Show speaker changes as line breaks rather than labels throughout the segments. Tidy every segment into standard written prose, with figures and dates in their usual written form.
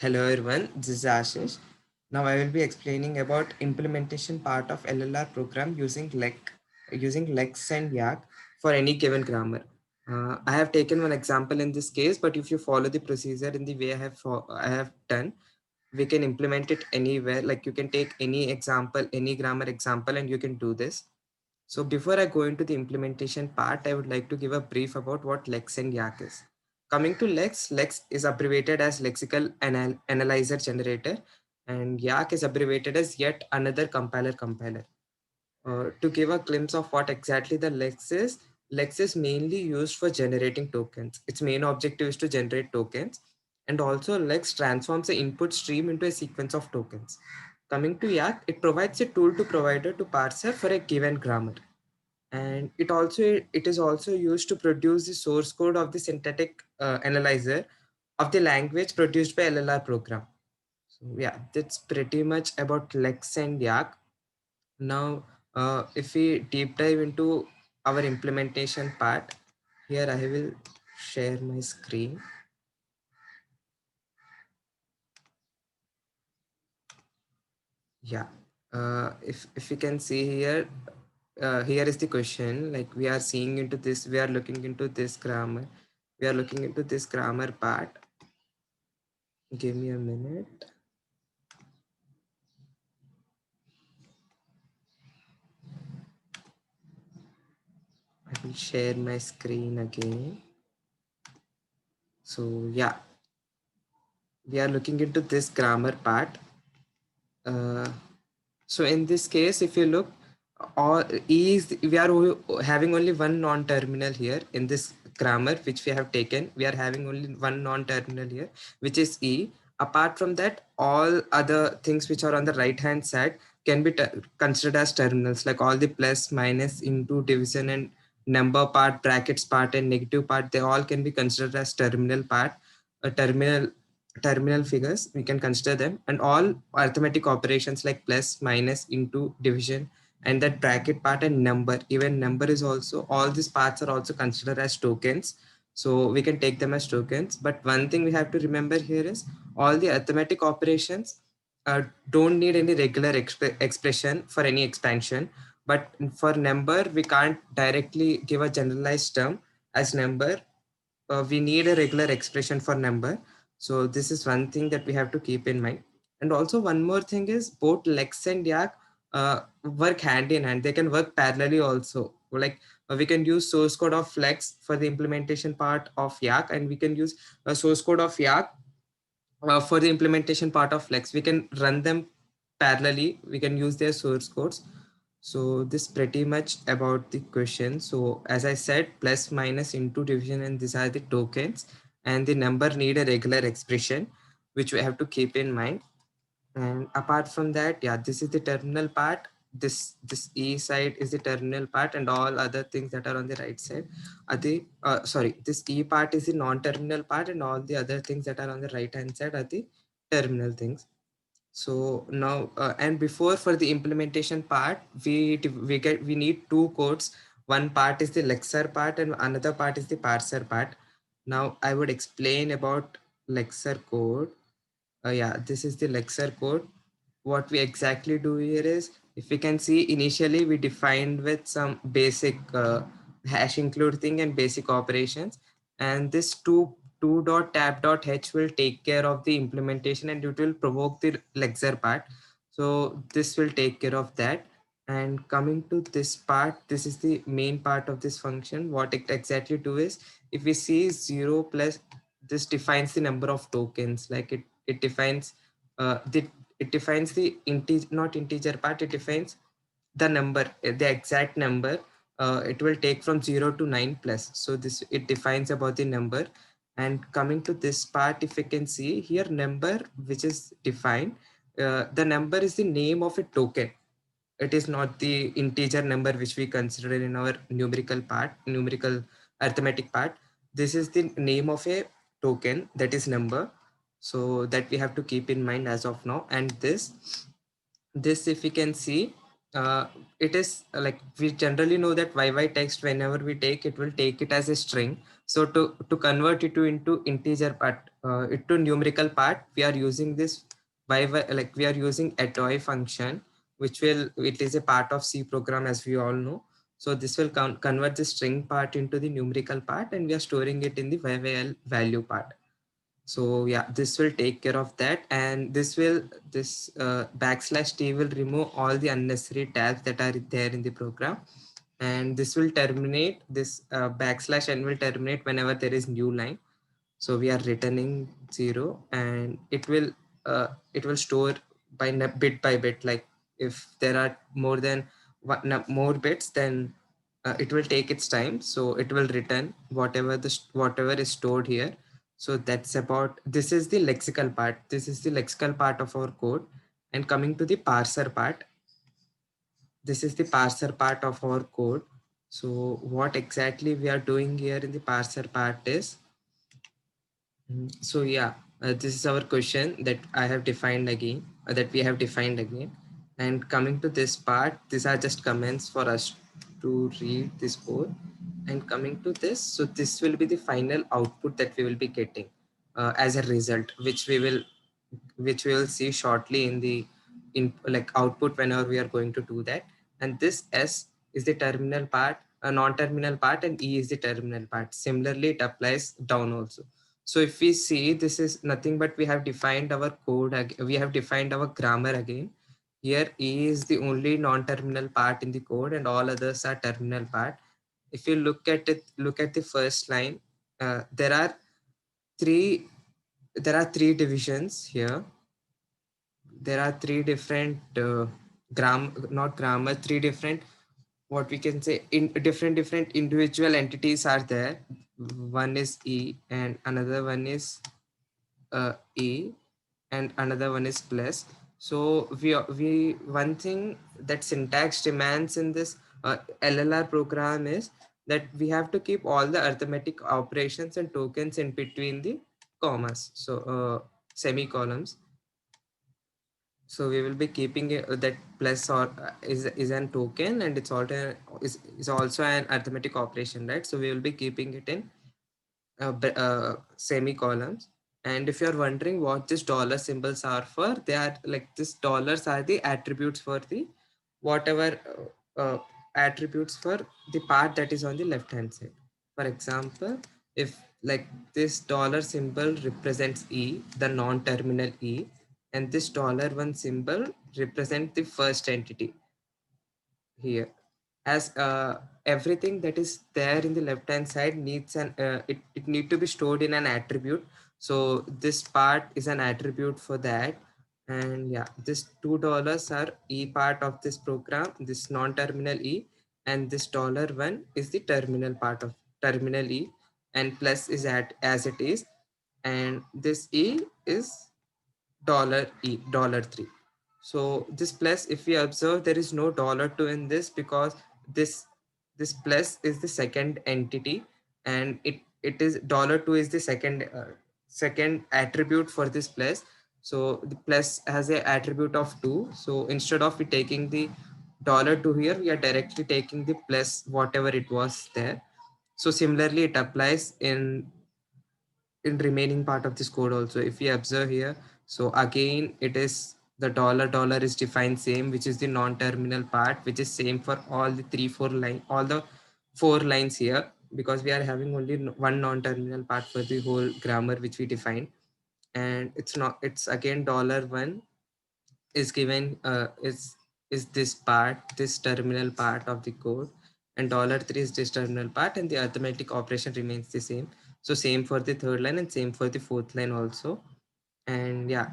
Hello everyone, this is Ashish. Now I will be explaining about implementation part of LLR program using Lex and Yak for any given grammar. I have taken one example in this case, but if you follow the procedure in the way I have done, we can implement it anywhere. Like you can take any example, any grammar example, and you can do this. So before I go into the implementation part, I would like to give a brief about what Lex and Yak is. Coming to Lex, Lex is abbreviated as Lexical Analyzer Generator, and Yak is abbreviated as Yet Another Compiler. To give a glimpse of what exactly the Lex is mainly used for generating tokens. Its main objective is to generate tokens, and also Lex transforms the input stream into a sequence of tokens. Coming to Yak, it provides a tool to provider to parser for a given grammar, and it is also used to produce the source code of the synthetic analyzer of the language produced by LLR program. So yeah, that's pretty much about Lex and Yak. Now, if we deep dive into our implementation part, here I will share my screen. Yeah, if you can see here, here is the question. Like we are seeing into this, we are looking into this grammar. We are looking into this grammar part. Give me a minute. I will share my screen again. So yeah, we are looking into this grammar part. Uh, so in this case, if you look, all we are having only one non-terminal here in this grammar which we have taken. We are having only one non-terminal here, which is E. Apart from that, all other things which are on the right hand side can be considered as terminals, like all the plus, minus, into, division, and number part, brackets part, and negative part. They all can be considered as terminal part, a terminal figures. We can consider them, and all arithmetic operations like plus, minus, into, division, and that bracket part and number, even number is also, all these parts are also considered as tokens. So we can take them as tokens. But one thing we have to remember here is all the arithmetic operations don't need any regular expression for any expansion. But for number, we can't directly give a generalized term as number. We need a regular expression for number. So this is one thing that we have to keep in mind. And also one more thing is both Lex and Yak work hand in hand. They can work parallelly also. Like we can use source code of Lex for the implementation part of Yak, and we can use a source code of Yak for the implementation part of Lex. We can run them parallelly. We can use their source codes. So this pretty much about the question. So as I said, plus, minus, into, division, and these are the tokens, and the number need a regular expression, which we have to keep in mind. And apart from that, yeah, this is the terminal part. This E side is the terminal part, and all other things that are on the right side are the sorry, this E part is the non-terminal part, and all the other things that are on the right hand side are the terminal things. So now and before, for the implementation part, we need two codes. One part is the Lexer part, and another part is the parser part. Now I would explain about Lexer code. Yeah, this is the Lexer code. What we exactly do here is, if we can see, initially we defined with some basic hash include thing and basic operations, and this two dot tab dot h will take care of the implementation, and it will provoke the Lexer part. So this will take care of that. And coming to this part, this is the main part of this function. What it exactly do is, if we see 0 plus, this defines the number of tokens. Like it defines the it defines the integer, not integer part. It defines the number, the exact number. It will take from 0 to 9 plus. So this, it defines about the number. And coming to this part, if you can see here, number which is defined, the number is the name of a token. It is not the integer number which we consider in our numerical arithmetic part. This is the name of a token, that is number. So that we have to keep in mind as of now. And this if we can see, it is like, we generally know that YY text, whenever we take, it will take it as a string. So to convert it to into integer part, it to numerical part, we are using this like we are using a toy function, which will, it is a part of C program, as we all know. So this will convert the string part into the numerical part, and we are storing it in the YYL value part. So yeah, this will take care of that, and this \t will remove all the unnecessary tabs that are there in the program, and this will terminate, this \n will terminate whenever there is new line. So we are returning 0, and it will store bit by bit. Like if there are more than more bits, then it will take its time, so it will return whatever is stored here. So that's about, this is the lexical part, this is the lexical part of our code. And coming to the parser part, this is the parser part of our code. So what exactly we are doing here in the parser part is, so yeah, this is our question that I have defined again, that we have defined again. And coming to this part, these are just comments for us to read this code. And coming to this, so this will be the final output that we will be getting as a result, which we will see shortly in the in like output whenever we are going to do that. And this S is the terminal part, a non-terminal part, and E is the terminal part. Similarly, it applies down also. So if we see, this is nothing but we have defined our code, we have defined our grammar again. Here E is the only non-terminal part in the code, and all others are terminal part. If you look at it, look at the first line, there are three divisions here. There are three different not grammar, three different, what we can say, in different individual entities are there. One is E, and another one is E, and another one is plus. So we one thing that syntax demands in this LLR program is that we have to keep all the arithmetic operations and tokens in between the commas, so semicolons. So we will be keeping it, that plus or is an token, and it's also is also an arithmetic operation, right? So we will be keeping it in semicolons. And if you're wondering what these dollar symbols are for, they are like, these dollars are the attributes for the whatever attributes for the part that is on the left hand side. For example, if like this dollar symbol represents E, the non-terminal E, and this $1 symbol represent the first entity here. As everything that is there in the left hand side needs it need to be stored in an attribute. So this part is an attribute for that. And yeah, this $2 are E part of this program, this non-terminal E, and this $1 is the terminal part of terminal E, and plus is at as it is, and this E is $3. So this plus, if we observe, there is no $2 in this, because this this plus is the second entity, and it is $2 is the second attribute for this plus. So the plus has a attribute of 2. So instead of we taking the $2 here, we are directly taking the plus whatever it was there. So similarly, it applies in remaining part of this code also. If we observe here, so again it is the $dollar is defined same, which is the non-terminal part, which is same for all the 3 4 line, all the 4 lines here, because we are having only one non-terminal part for the whole grammar which we define. And it's again $1 is given is this part, this terminal part of the code, and $3 is this terminal part, and the arithmetic operation remains the same. So same for the third line and same for the fourth line also. And yeah,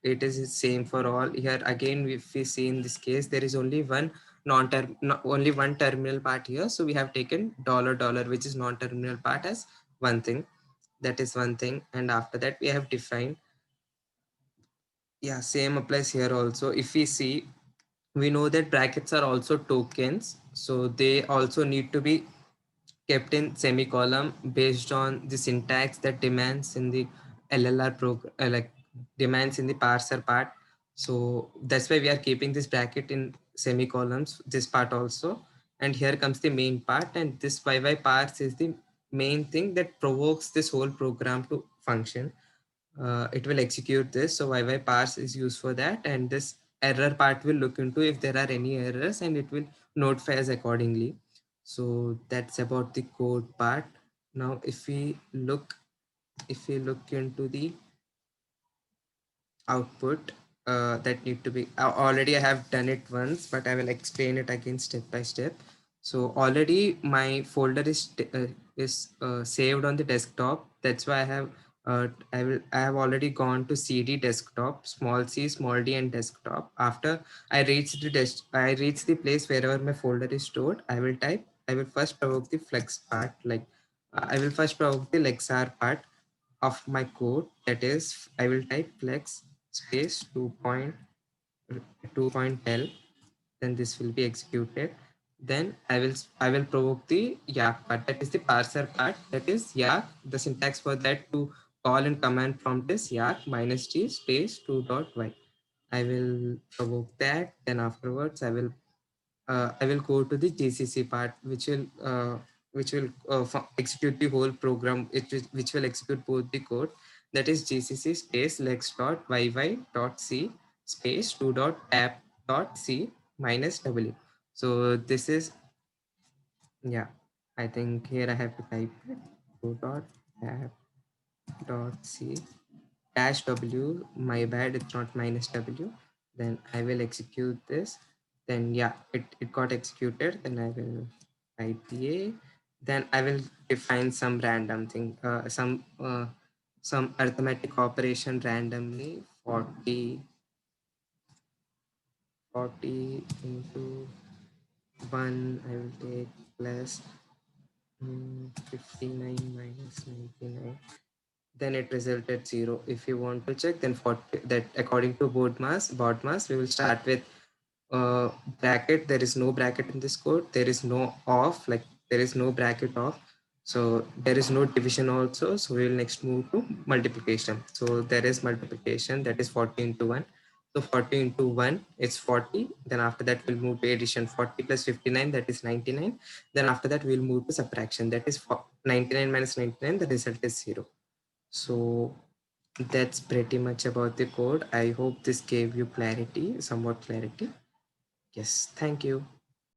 it is the same for all. Here again, if we see in this case, there is only one non-term, only one terminal part here. So we have taken $, which is non-terminal part, as one thing. That is one thing. And after that, we have defined, yeah, same applies here also. If we see, we know that brackets are also tokens, so they also need to be kept in semicolon based on the syntax that demands in the LLR program, like demands in the parser part. So that's why we are keeping this bracket in semicolons, this part also. And here comes the main part, and this YY parts is the main thing that provokes this whole program to function. It will execute this. So YY parse is used for that, and this error part will look into if there are any errors, and it will notify us accordingly. So that's about the code part. Now, if we look into the output that need to be already I have done it once, but I will explain it again step by step. So already my folder is saved on the desktop. That's why I have already gone to cd desktop, small c, small d, and desktop. After I reach the place wherever my folder is stored, I will first provoke the flex part, like I will first provoke the lexr part of my code. That is, I will type flex space 2.2.l, then this will be executed. Then I will provoke the yak part, that is the parser part, that is yak. The syntax for that to call in command prompt is yak minus t space 2.y. I will provoke that. Then afterwards I will go to the GCC part, which will execute the whole program. Which will execute both the code. That is GCC space lex dot yy dot c space 2.app dot c minus w. So this is, yeah. I think here I have to type it 2.app dot c dash w. My bad, it's not minus w. Then I will execute this. Then yeah, it got executed. Then I will type a. Then I will define some random thing, some arithmetic operation randomly. 40 into 1 I will take plus 59 minus 99, then it resulted 0. If you want to check, then 40, that according to BODMAS, we will start with bracket. There is no bracket in this code. There is no off, like there is no bracket off. So there is no division also. So we will next move to multiplication. So there is multiplication, that is 40 into 1. So 40 into 1 is 40. Then after that we'll move to addition. 40 plus 59, that is 99. Then after that we'll move to subtraction, that is 99 minus 99, the result is 0. So that's pretty much about the code. I hope this gave you clarity, somewhat clarity. Yes, thank you.